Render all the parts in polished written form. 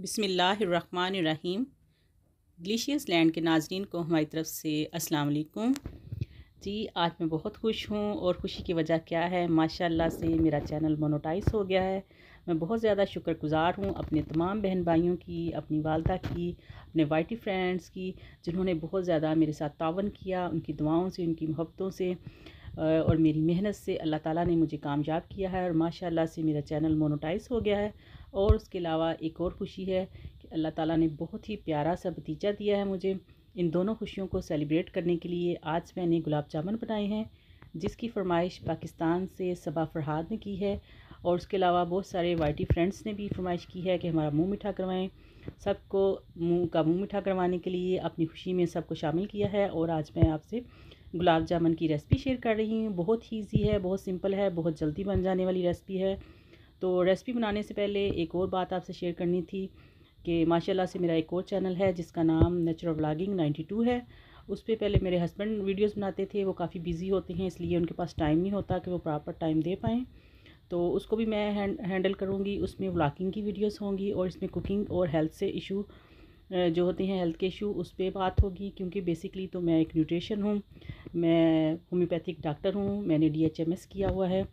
बिस्मिल्लाहिर्रहमानिर्रहीम। Delicious land के नाज़रीन को हमारी तरफ से अस्सलाम वालेकुम जी। आज मैं बहुत खुश हूँ और ख़ुशी की वजह क्या है, माशाल्लाह से मेरा चैनल मोनेटाइज हो गया है। मैं बहुत ज़्यादा शुक्रगुज़ार हूँ अपने तमाम बहन भाइयों की, अपनी वालदा की, अपने वाइटी फ्रेंड्स की, जिन्होंने बहुत ज़्यादा मेरे साथ तावन किया। उनकी दुआओं से, उनकी मोहब्बतों से और मेरी मेहनत से अल्लाह ताला ने मुझे कामयाब किया है और माशाल्लाह से मेरा चैनल मोनेटाइज हो गया है। और उसके अलावा एक और ख़ुशी है कि अल्लाह ताला ने बहुत ही प्यारा सा भतीजा दिया है मुझे। इन दोनों खुशियों को सेलिब्रेट करने के लिए आज मैंने गुलाब जामुन बनाए हैं, जिसकी फरमाइश पाकिस्तान से सबा फरहाद ने की है। और उसके अलावा बहुत सारे वाइटी फ्रेंड्स ने भी फरमाइश की है कि हमारा मुंह मीठा करवाएं। सबको मुंह मीठा करवाने के लिए अपनी खुशी में सबको शामिल किया है। और आज मैं आपसे गुलाब जामुन की रेसिपी शेयर कर रही हूँ। बहुत ही ईजी है, बहुत सिंपल है, बहुत जल्दी बन जाने वाली रेसिपी है। तो रेसिपी बनाने से पहले एक और बात आपसे शेयर करनी थी कि माशाल्लाह से मेरा एक और चैनल है जिसका नाम नेचुरल व्लॉगिंग 92 है। उस पर पहले मेरे हस्बैंड वीडियोस बनाते थे, वो काफ़ी बिजी होते हैं, इसलिए उनके पास टाइम नहीं होता कि वो प्रॉपर टाइम दे पाएँ। तो उसको भी मैं हैंडल करूँगी। उसमें व्लॉगिंग की वीडियोस होंगी और इसमें कुकिंग और हेल्थ से इशू जो होते हैं, हेल्थ के इशू, उस पर बात होगी। क्योंकि बेसिकली तो मैं एक न्यूट्रिशन हूँ, मैं होम्योपैथिक डॉक्टर हूँ, मैंने DHMS किया हुआ है।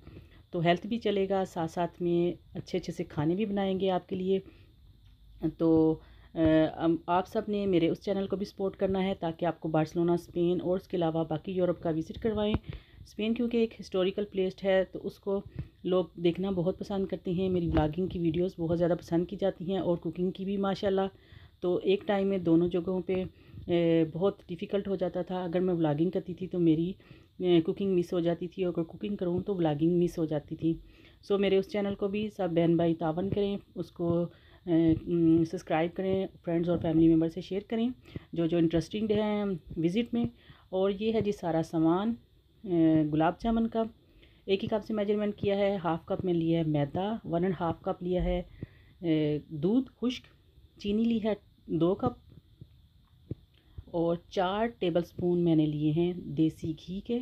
तो हेल्थ भी चलेगा, साथ साथ में अच्छे अच्छे से खाने भी बनाएंगे आपके लिए। तो आप सब ने मेरे उस चैनल को भी सपोर्ट करना है ताकि आपको बार्सिलोना, स्पेन और उसके अलावा बाकी यूरोप का विज़िट करवाएं। स्पेन क्योंकि एक हिस्टोरिकल प्लेस है, तो उसको लोग देखना बहुत पसंद करते हैं। मेरी व्लॉगिंग की वीडियोस बहुत ज़्यादा पसंद की जाती हैं और कुकिंग की भी माशाल्लाह। तो एक टाइम में दोनों जगहों पे बहुत डिफ़िकल्ट हो जाता था। अगर मैं व्लॉगिंग करती थी तो मेरी कुकिंग मिस हो जाती थी, और अगर कुकिंग करूँ तो व्लॉगिंग मिस हो जाती थी। सो मेरे उस चैनल को भी सब बहन भाई तावन करें, उसको सब्सक्राइब करें, फ्रेंड्स और फैमिली मेम्बर से शेयर करें जो जो इंटरेस्टिंग है विज़िट में। और ये है जी सारा सामान गुलाब जामुन का। एक ही कप से मेजरमेंट किया है। हाफ़ कप में लिया है मैदा, 1.5 कप लिया है दूध खुश्क, चीनी ली है 2 कप, और 4 टेबलस्पून मैंने लिए हैं देसी घी के।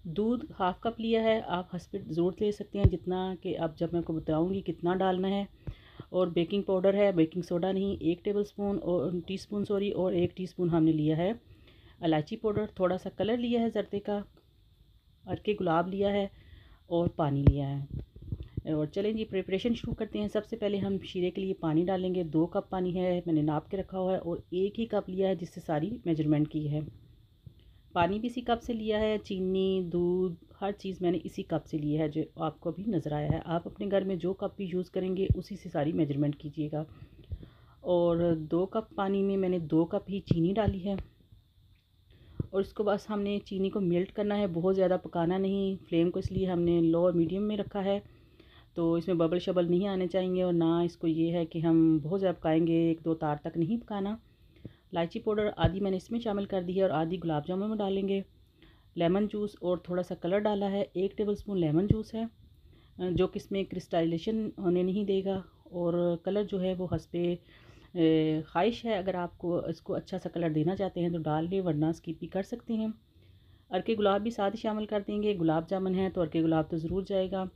दूध हाफ़ कप लिया है, आप हस्बैंड ज़रूर ले सकते हैं जितना कि अब जब मैं आपको बताऊंगी कितना डालना है। और बेकिंग पाउडर है, बेकिंग सोडा नहीं, 1 टेबलस्पून और टीस्पून सॉरी, और 1 टीस्पून हमने लिया है इलायची पाउडर। थोड़ा सा कलर लिया है जर्दे का, अर्के गुलाब लिया है, और पानी लिया है। और चलें जी प्रिपरेशन शुरू करते हैं। सबसे पहले हम शीरे के लिए पानी डालेंगे। 2 कप पानी है, मैंने नाप के रखा हुआ है, और 1 ही कप लिया है जिससे सारी मेजरमेंट की है। पानी भी इसी कप से लिया है, चीनी, दूध, हर चीज़ मैंने इसी कप से लिया है जो आपको अभी नज़र आया है। आप अपने घर में जो कप भी यूज़ करेंगे उसी से सारी मेजरमेंट कीजिएगा। और 2 कप पानी में मैंने 2 कप ही चीनी डाली है। और इसको बस हमने चीनी को मेल्ट करना है, बहुत ज़्यादा पकाना नहीं। फ्लेम को इसलिए हमने लो और मीडियम में रखा है, तो इसमें बबल शबल नहीं आने चाहिए। और ना इसको ये है कि हम बहुत ज़्यादा पकाएंगे, 1-2 तार तक नहीं पकाना। इलायची पाउडर आधी मैंने इसमें शामिल कर दी है और आधी गुलाब जामुन में डालेंगे। लेमन जूस और थोड़ा सा कलर डाला है, 1 टेबलस्पून लेमन जूस है जो कि इसमें क्रिस्टलाइजेशन होने नहीं देगा। और कलर जो है वो हस्बे ख्वाहिश है, अगर आपको इसको अच्छा सा कलर देना चाहते हैं तो डाल लें, वरना स्किप भी कर सकते हैं। अर्के गुलाब भी साथ ही शामिल कर देंगे, गुलाब जामुन है तो अर्के गुलाब तो ज़रूर जाएगा।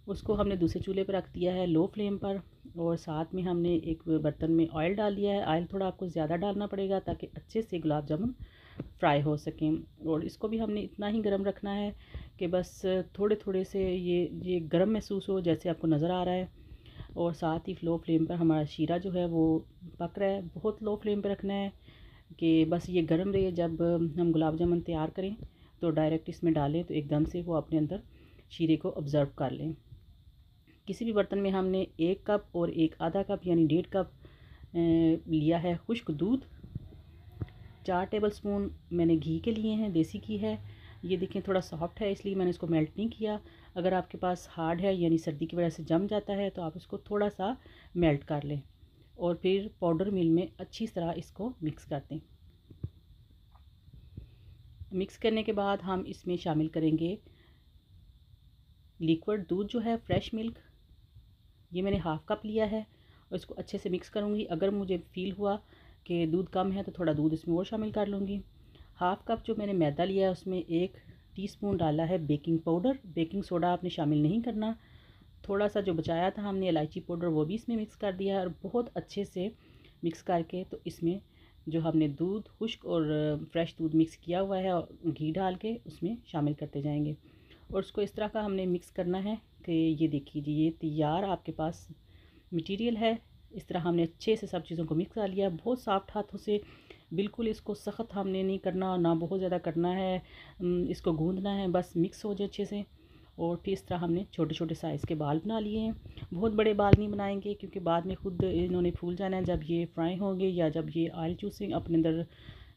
उसको हमने दूसरे चूल्हे पर रख दिया है लो फ्लेम पर, और साथ में हमने एक बर्तन में ऑयल डाल दिया है। ऑयल थोड़ा आपको ज़्यादा डालना पड़ेगा ताकि अच्छे से गुलाब जामुन फ्राई हो सकें। और इसको भी हमने इतना ही गर्म रखना है कि बस थोड़े थोड़े से ये गर्म महसूस हो, जैसे आपको नज़र आ रहा है। और साथ ही लो फ्लेम पर हमारा शीरा जो है वो पक रहा है। बहुत लो फ्लेम पर रखना है कि बस ये गर्म रहे। जब हम गुलाब जामुन तैयार करें तो डायरेक्ट इसमें डालें तो एकदम से वो अपने अंदर शीरे को ऑब्ज़र्व कर लें। किसी भी बर्तन में हमने 1 कप और 1 आधा कप यानी 1.5 कप लिया है खुश्क दूध। 4 टेबलस्पून मैंने घी के लिए हैं, देसी घी है। ये देखें थोड़ा सॉफ्ट है इसलिए मैंने इसको मेल्ट नहीं किया। अगर आपके पास हार्ड है यानी सर्दी की वजह से जम जाता है तो आप इसको थोड़ा सा मेल्ट कर लें और फिर पाउडर मिल में अच्छी तरह इसको मिक्स कर दें। मिक्स करने के बाद हम इसमें शामिल करेंगे लिक्विड दूध जो है, फ्रेश मिल्क। ये मैंने हाफ़ कप लिया है और इसको अच्छे से मिक्स करूँगी। अगर मुझे फ़ील हुआ कि दूध कम है तो थोड़ा दूध इसमें और शामिल कर लूँगी। हाफ़ कप जो मैंने मैदा लिया है उसमें 1 टीस्पून डाला है बेकिंग पाउडर। बेकिंग सोडा आपने शामिल नहीं करना। थोड़ा सा जो बचाया था हमने इलायची पाउडर वो भी इसमें मिक्स कर दिया है और बहुत अच्छे से मिक्स करके तो इसमें जो हमने दूध खुश्क और फ्रेश दूध मिक्स किया हुआ है और घी डाल के उसमें शामिल करते जाएंगे। और उसको इस तरह का हमने मिक्स करना है कि ये देखिए जी, ये तैयार आपके पास मटेरियल है। इस तरह हमने अच्छे से सब चीज़ों को मिक्स कर लिया, बहुत सॉफ्ट हाथों से, बिल्कुल इसको सख्त हमने नहीं करना ना बहुत ज़्यादा करना है, इसको गूंदना है, बस मिक्स हो जाए अच्छे से। और फिर इस तरह हमने छोटे छोटे साइज़ के बाल बना लिए हैं। बहुत बड़े बाल नहीं बनाएंगे क्योंकि बाद में खुद इन्होंने फूल जाना है, जब ये फ्राई होंगे या जब ये ऑयल चूसें अपने अंदर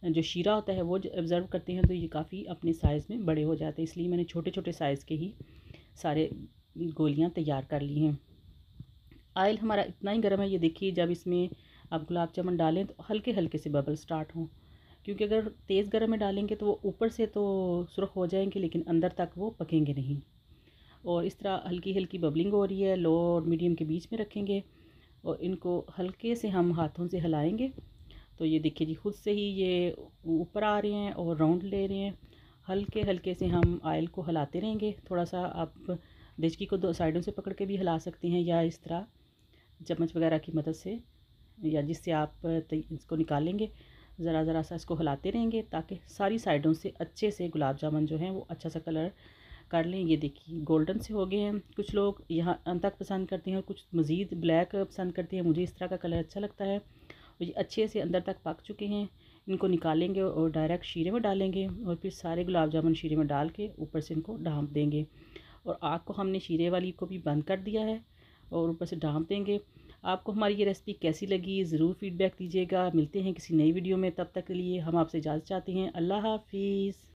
जो शीरा होता है वो ऑब्ज़र्व करते हैं तो ये काफ़ी अपने साइज़ में बड़े हो जाते हैं। इसलिए मैंने छोटे छोटे साइज़ के ही सारे गोलियां तैयार कर ली हैं। ऑयल हमारा इतना ही गर्म है, ये देखिए जब इसमें आप गुलाब जामुन डालें तो हल्के हल्के से बबल स्टार्ट हों, क्योंकि अगर तेज़ गर्म में डालेंगे तो वो ऊपर से तो सुर्ख हो जाएंगे लेकिन अंदर तक वो पकेंगे नहीं। और इस तरह हल्की हल्की बबलिंग हो रही है, लो और मीडियम के बीच में रखेंगे और इनको हल्के से हम हाथों से हिलाएंगे तो ये देखिए जी खुद से ही ये ऊपर आ रहे हैं और राउंड ले रहे हैं। हल्के हल्के से हम ऑयल को हिलाते रहेंगे। थोड़ा सा आप देचकी को दो साइडों से पकड़ के भी हिला सकते हैं या इस तरह चम्मच वगैरह की मदद से, या जिससे आप इसको निकालेंगे ज़रा ज़रा सा इसको हिलाते रहेंगे ताकि सारी साइडों से अच्छे से गुलाब जामुन जो हैं वो अच्छा सा कलर कर लें। ये देखिए गोल्डन से हो गए हैं। कुछ लोग यहाँ तक पसंद करते हैं और कुछ मज़ीद ब्लैक पसंद करते हैं। मुझे इस तरह का कलर अच्छा लगता है। और ये अच्छे से अंदर तक पक चुके हैं। इनको निकालेंगे और डायरेक्ट शीरे में डालेंगे और फिर सारे गुलाब जामुन शीरे में डाल के ऊपर से इनको ढाँप देंगे। और आग को हमने शीरे वाली को भी बंद कर दिया है और ऊपर से ढाँप देंगे। आपको हमारी ये रेसिपी कैसी लगी ज़रूर फीडबैक दीजिएगा। मिलते हैं किसी नई वीडियो में, तब तक के लिए हम आपसे इजाज़त चाहते हैं। अल्लाह हाफ़िज़।